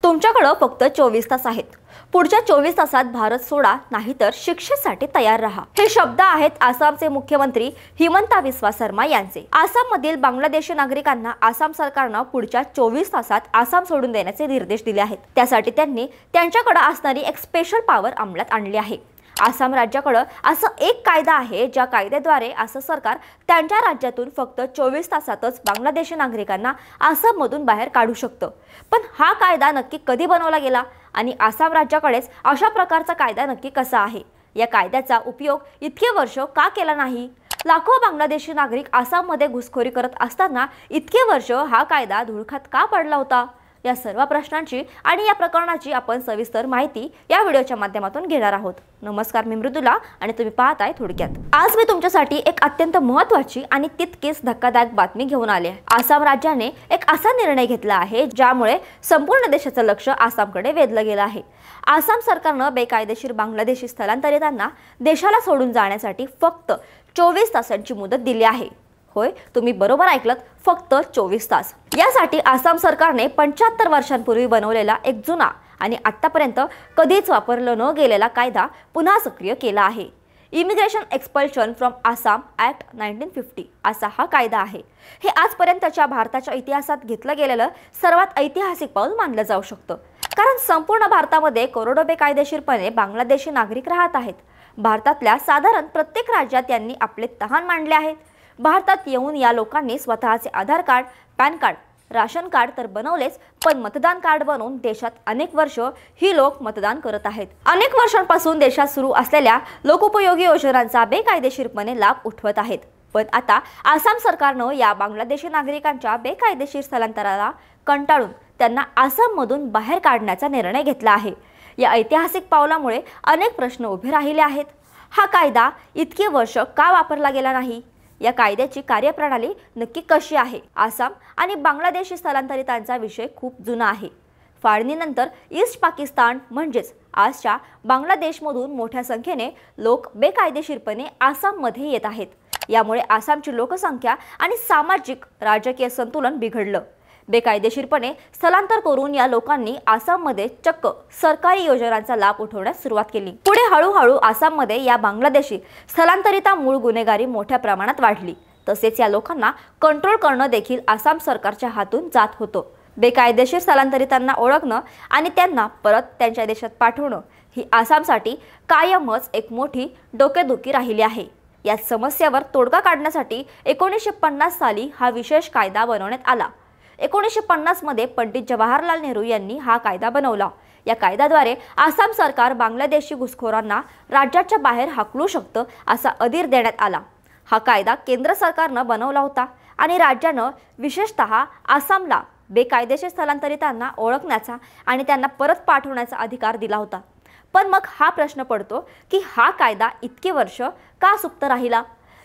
तुमच्याकडे फक्त 24 तास आहेत। पुढच्या 24 तासात भारत सोडा, नाहीतर शिक्षेसाठी तयार राहा। हे शब्द आहेत आसामचे मुख्यमंत्री हिमंता बिस्वा शर्मा यांचे। आसाममधील बांगलादेशी नागरिकांना आसाम सरकारने पुढच्या 24 तासात आसाम सोडून देण्याचे निर्देश दिले आहेत। त्यासाठी त्यांनी त्यांच्याकडे असणारी एक स्पेशल पॉवर अंमलात आणली आहे। आसाम राज्याकडे असं एक कायदा आहे ज्या कायद्याद्वारे असं सरकार त्यांच्या राज्यातून फक्त 24 तासातच बांगलादेशी नागरिकांना आसाममधून बाहेर काढू शकतं। पण हा कायदा नक्की कधी बनवला गेला आणि आसाम राज्याकडेच अशा प्रकारचा कायदा नक्की कसा आहे? या कायद्याचा उपयोग इतके वर्ष का केला नाही? लाखो बांगलादेशी नागरिक आसाममध्ये घुसखोरी करत असताना इतके वर्ष हा कायदा धुळखात का पडला होता? या सर्व प्रश्नांची आणि या प्रकरणाची आपण सविस्तर माहिती या व्हिडिओच्या माध्यमातून घेणार आहोत। नमस्कार, मी मृदुला आणि तुम्ही पाहताय थोडक्यात। आज मी तुमच्यासाठी एक अत्यंत महत्त्वाची आणि तितकीच धक्कादायक बातमी घेऊन आले आहे। आसाम राज्याने एक असा निर्णय घेतला आहे ज्यामुळे संपूर्ण देशाचं लक्ष आसामकडे वेधलं गेलं आहे। आसाम सरकारने बेकायदेशीर बांगलादेशी स्थलांतरितांना देशाला सोडून जाण्यासाठी फक्त 24 तासांची मुदत दिली आहे। होय, तुम्ही बरोबर ऐकलत, फक्त 24 तास। यासाठी आसाम सरकारने 75 वर्षांपूर्वी बनवलेला एक जुना आणि आतापर्यंत कधीच वापरला न गेलेला कायदा पुन्हा सक्रिय केला आहे। Immigration expulsion from Assam act 1950 असा हा कायदा आहे। हे आजपर्यंतच्या भारताच्या इतिहासात घेतलं गेलेलं सर्वात ऐतिहासिक पाऊल मानलं जाऊ शकतं, कारण संपूर्ण भारतामध्ये करोडो बेकायदेशीरपणे बांगलादेशी नागरिक राहत आहेत। भारतातल्या साधारण प्रत्येक राज्यात त्यांनी आपले तहान मांडले आहेत। भारतात येऊन या लोकांनी स्वतःचे Aadhaar card, PAN card, ration card तर बनवलेच, पण मतदान कार्ड बनवून देशात अनेक वर्ष ही लोक मतदान करत आहेत। अनेक वर्षांपासून देशात सुरू असलेल्या लोकोपयोगी योजनांचा बेकायदेशीरपणे लाभ उठवत आहेत। पण आता आसाम सरकारनं या बांगलादेशी नागरिकांच्या बेकायदेशीर स्थलांतराला कंटाळून त्यांना आसाममधून बाहेर काढण्याचा निर्णय घेतला आहे। या ऐतिहासिक पावलामुळे अनेक प्रश्न उभे राहिले आहेत। हा कायदा इतके वर्ष का वापरला गेला नाही? या कायद्याची कार्यप्रणाली नक्की कशी आहे? आसाम आणि बांगलादेशी स्थलांतरितांचा विषय खूप जुना आहे। फाळणीनंतर ईस्ट पाकिस्तान म्हणजेच आजच्या बांगलादेशमधून मोठ्या संख्येने लोक बेकायदेशीरपणे आसाममध्ये येत आहेत। यामुळे आसामची लोकसंख्या आणि सामाजिक राजकीय संतुलन बिघडलं। बेकायदेशीरपणे स्थलांतर करून या लोकांनी आसाममध्ये चक्क सरकारी योजनांचा लाभ उठवण्यास सुरुवात केली। पुढे हळूहळू आसाममध्ये या बांगलादेशी स्थलांतरितांमुळे गुन्हेगारी मोठ्या प्रमाणात वाढली। तसेच या लोकांना कंट्रोल करणं देखील आसाम सरकारच्या हातून जात होतं। बेकायदेशीर स्थलांतरितांना ओळखणं आणि त्यांना परत त्यांच्या देशात पाठवणं ही आसामसाठी कायमच एक मोठी डोकेदुखी राहिली आहे। या समस्येवर तोडगा काढण्यासाठी 1950 साली हा विशेष कायदा बनवण्यात आला। 1950 मध्ये पंडित जवाहरलाल नेहरू यांनी हा कायदा बनवला। या कायद्याद्वारे आसाम सरकार बांगलादेशी घुसखोरांना राज्याच्या बाहेर हाकलू शकतं असा अधिकार देण्यात आला। हा कायदा केंद्र सरकारनं बनवला होता आणि राज्यानं विशेषतः आसामला बेकायदेशीर स्थलांतरितांना ओळखण्याचा आणि त्यांना परत पाठवण्याचा अधिकार दिला होता। पण मग हा प्रश्न पडतो की हा कायदा इतके वर्ष का सुप्त राहिला?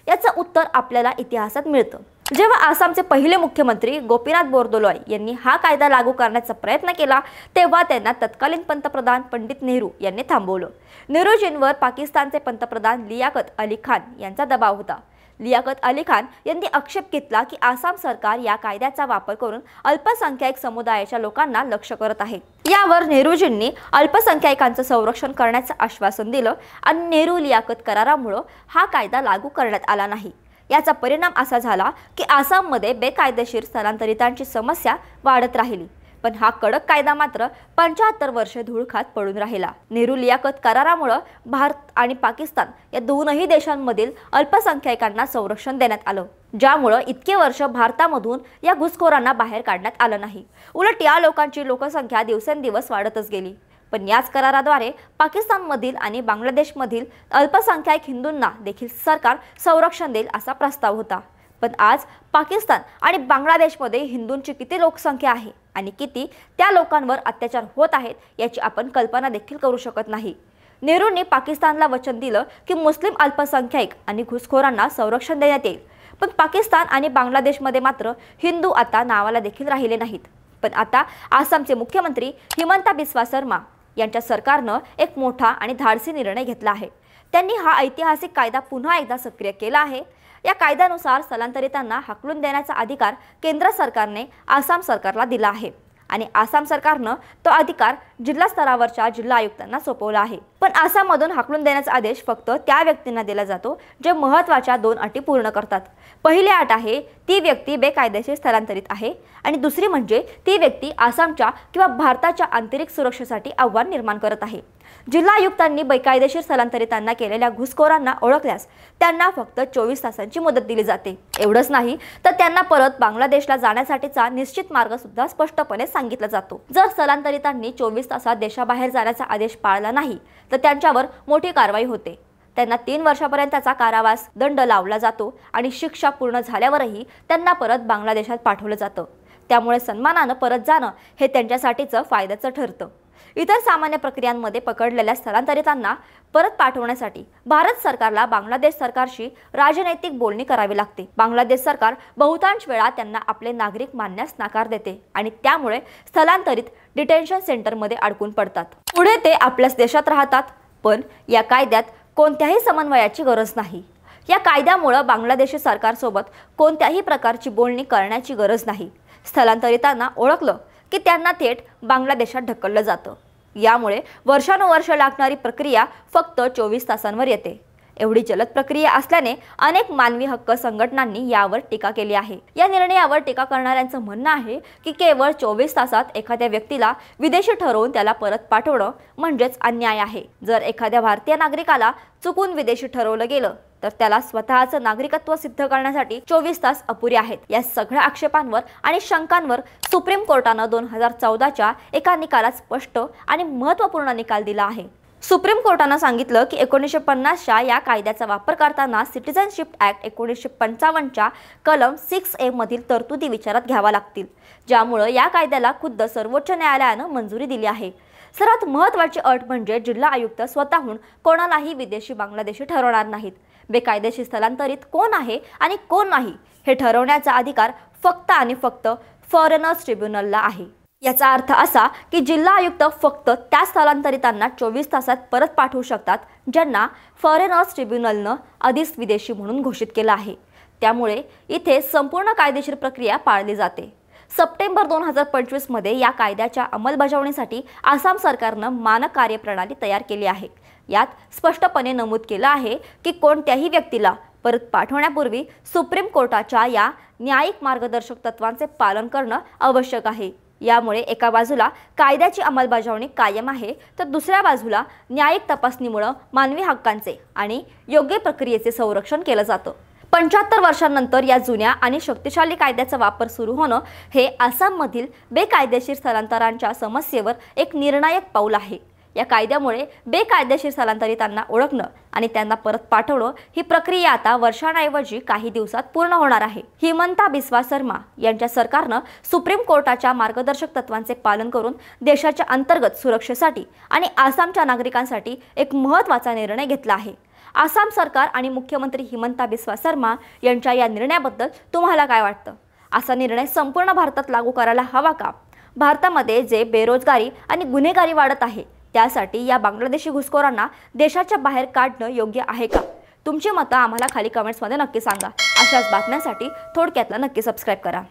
याचं उत्तर आपल्याला इतिहासात मिळतं। जेव्हा आसामचे पहिले मुख्यमंत्री गोपीनाथ बोरदोलोई यांनी हा कायदा लागू करण्याचा प्रयत्न केला, तेव्हा त्यांना तत्कालीन पंतप्रधान पंडित नेहरू यांनी थांबवलं। नेहरूजींवर पाकिस्तानचे पंतप्रधान लियाकत अली खान यांचा दबाव होता। लियाकत अली खान यांनी आक्षेप घेतला की आसाम सरकार या कायद्याचा वापर करून अल्पसंख्याक समुदायाच्या लोकांना लक्ष्य करत आहे। यावर नेहरूजींनी अल्पसंख्याकांचं संरक्षण करण्याचं आश्वासन दिलं आणि नेहरू लियाकत करारामुळे हा कायदा लागू करण्यात आला नाही। याचा परिणाम असा झाला की आसाममध्ये बेकायदेशीर स्थलांतरितांची समस्या वाढत राहिली। पण हा कडक कायदा मात्र 75 वर्ष धूळखात पडून राहिला। नेहरू लियाकत करारामुळे भारत आणि पाकिस्तान या दोनही देशांमधील अल्पसंख्याकांना संरक्षण देण्यात आलं, ज्यामुळे इतके वर्ष भारतामधून या घुसखोरांना बाहेर काढण्यात आलं नाही। उलट या लोकांची लोकसंख्या दिवसेंदिवस वाढतच गेली। पण याच कराराद्वारे पाकिस्तानमधील आणि बांगलादेशमधील अल्पसंख्याक हिंदूंना देखील सरकार संरक्षण देईल असा प्रस्ताव होता। पण आज पाकिस्तान आणि बांगलादेशमध्ये हिंदूंची किती लोकसंख्या आहे आणि किती त्या लोकांवर अत्याचार होत आहेत याची आपण कल्पना देखील करू शकत नाही। नेहरूंनी पाकिस्तानला वचन दिलं की मुस्लिम अल्पसंख्याक आणि घुसखोरांना संरक्षण देण्यात येईल, पण पाकिस्तान आणि बांगलादेशमध्ये मात्र हिंदू आता नावाला देखील राहिले नाहीत। पण आता आसामचे मुख्यमंत्री हिमंता बिस्वा शर्मा यांच्या सरकारनं एक मोठा आणि धाडसी निर्णय घेतला आहे। त्यांनी हा ऐतिहासिक कायदा पुन्हा एकदा सक्रिय केला आहे। या कायद्यानुसार स्थलांतरितांना हाकलून देण्याचा अधिकार केंद्र सरकारने आसाम सरकारला दिला आहे आणि आसाम सरकारनं तो अधिकार जिल्हा स्तरावरच्या जिल्हा आयुक्तांना सोपवला आहे। पण आसाममधून हाकलून देण्याचा आदेश फक्त त्या व्यक्तींना दिला जातो जे महत्त्वाच्या 2 अटी पूर्ण करतात। पहिली अट आहे ती व्यक्ती बेकायदेशीर स्थलांतरित आहे आणि दुसरी म्हणजे ती व्यक्ती आसामच्या किंवा भारताच्या आंतरिक सुरक्षेसाठी आव्हान निर्माण करत आहे। जिल्हा आयुक्तांनी बेकायदेशीर स्थलांतरितांना केलेल्या घुसखोरांना ओळखल्यास त्यांना फक्त 24 तासांची मुदत दिली जाते। एवढंच नाही तर त्यांना परत बांगलादेशला जाण्यासाठीचा निश्चित मार्ग सुद्धा स्पष्टपणे सांगितला जातो। जर स्थलांतरितांनी 24 तासात देशाबाहेर जाण्याचा आदेश पाळला नाही तर त्यांच्यावर मोठी कारवाई होते। त्यांना 3 वर्षापर्यंतचा कारावास दंड लावला जातो आणि शिक्षा पूर्ण झाल्यावरही त्यांना परत बांगलादेशात पाठवलं जातं। त्यामुळे सन्मानानं परत जाणं हे त्यांच्यासाठीचं फायद्याचं ठरतं। इतर सामान्य प्रक्रियांमध्ये पकडलेल्या स्थलांतरितांना परत पाठवण्यासाठी भारत सरकारला बांगलादेश सरकारशी राजनैतिक बोलणी करावी लागते। बांगलादेश सरकार बहुतांश वेळा त्यांना आपले नागरिक मानण्यास नकार देते आणि त्यामुळे स्थलांतरित डिटेन्शन सेंटरमध्ये अडकून पडतात। पुढे ते आपल्याच देशात राहतात, पण या कायद्यात कोणत्याही समन्वयाची गरज नाही। या कायद्यामुळे बांगलादेशी सरकारसोबत कोणत्याही प्रकारची बोलणी करण्याची गरज नाही। स्थलांतरितांना ओळखलं की त्यांना थेट बांगलादेशात ढकललं जातं। यामुळे वर्षानुवर्ष लागणारी प्रक्रिया फक्त 24 तासांवर येते। एवढी जलद प्रक्रिया असल्याने अनेक मानवी हक्क संघटनांनी यावर टीका केली आहे। या निर्णयावर टीका करणाऱ्यांचं म्हणणं आहे की केवळ 24 तासात एखाद्या व्यक्तीला विदेशी ठरवून त्याला परत पाठवणं म्हणजेच अन्याय आहे। जर एखाद्या भारतीय नागरिकाला चुकून विदेशी ठरवलं गेलं तर त्याला स्वतःचं नागरिकत्व सिद्ध करण्यासाठी 24 तास अपुरे आहेत। या सगळ्या आक्षेपांवर आणि शंकांवर सुप्रीम कोर्टानं 2014च्या एका निकालात स्पष्ट आणि महत्त्वपूर्ण निकाल दिला आहे। सुप्रीम कोर्टानं सांगितलं की 1950च्या या कायद्याचा वापर करताना सिटिझनशिप ॲक्ट 1955च्या कलम 6A मधील तरतुदी विचारात घ्याव्या लागतील, ज्यामुळे या कायद्याला खुद्द सर्वोच्च न्यायालयानं मंजुरी दिली आहे। सर्वात महत्त्वाची अट म्हणजे जिल्हा आयुक्त स्वतःहून कोणालाही विदेशी बांगलादेशी ठरवणार नाहीत। बेकायदेशीर स्थलांतरित कोण आहे आणि कोण नाही हे ठरवण्याचा अधिकार फक्त आणि फक्त फॉरेनर्स ट्रिब्युनलला आहे। याचा अर्थ असा की जिल्हा आयुक्त फक्त त्या स्थलांतरितांना 24 तासात परत पाठवू शकतात ज्यांना फॉरेनर्स ट्रिब्युनलनं आधीच विदेशी म्हणून घोषित केलं आहे। त्यामुळे इथे संपूर्ण कायदेशीर प्रक्रिया पाळली जाते। सप्टेंबर 2025 मध्ये या कायद्याच्या अंमलबजावणीसाठी आसाम सरकारनं मानक कार्यप्रणाली तयार केली आहे। यात स्पष्टपणे नमूद केलं आहे की कोणत्याही व्यक्तीला परत पाठवण्यापूर्वी सुप्रीम कोर्टाच्या या न्यायिक मार्गदर्शक तत्वांचे पालन करणं आवश्यक आहे। यामुळे एका बाजूला कायद्याची अंमलबजावणी कायम आहे तर दुसऱ्या बाजूला न्यायिक तपासणीमुळे मानवी हक्कांचे आणि योग्य प्रक्रियेचे संरक्षण केलं जातं। 75 वर्षांनंतर या जुन्या आणि शक्तिशाली कायद्याचा वापर सुरू होणं हे आसाममधील बेकायदेशीर स्थलांतरांच्या समस्येवर एक निर्णायक पाऊल आहे। या कायद्यामुळे बेकायदेशीर स्थलांतरितांना ओळखणं आणि त्यांना परत पाठवणं ही प्रक्रिया आता वर्षांऐवजी काही दिवसात पूर्ण होणार आहे। हिमंता बिस्वा शर्मा यांच्या सरकारनं सुप्रीम कोर्टाच्या मार्गदर्शक तत्वांचे पालन करून देशाच्या अंतर्गत सुरक्षेसाठी आणि आसामच्या नागरिकांसाठी एक महत्त्वाचा निर्णय घेतला आहे। आसाम सरकार आणि मुख्यमंत्री हिमंता बिस्वा शर्मा यांच्या या निर्णयाबद्दल तुम्हाला काय वाटतं? असा निर्णय संपूर्ण भारतात लागू करायला हवा का? भारतामध्ये जे बेरोजगारी आणि गुन्हेगारी वाढत आहे त्यासाठी या बांगलादेशी घुसखोरांना देशाच्या बाहेर काढणं योग्य आहे का? तुमची मतं आम्हाला खाली कमेंट्समध्ये नक्की सांगा। अशाच बातम्यांसाठी थोडक्यातला नक्की सबस्क्राइब करा।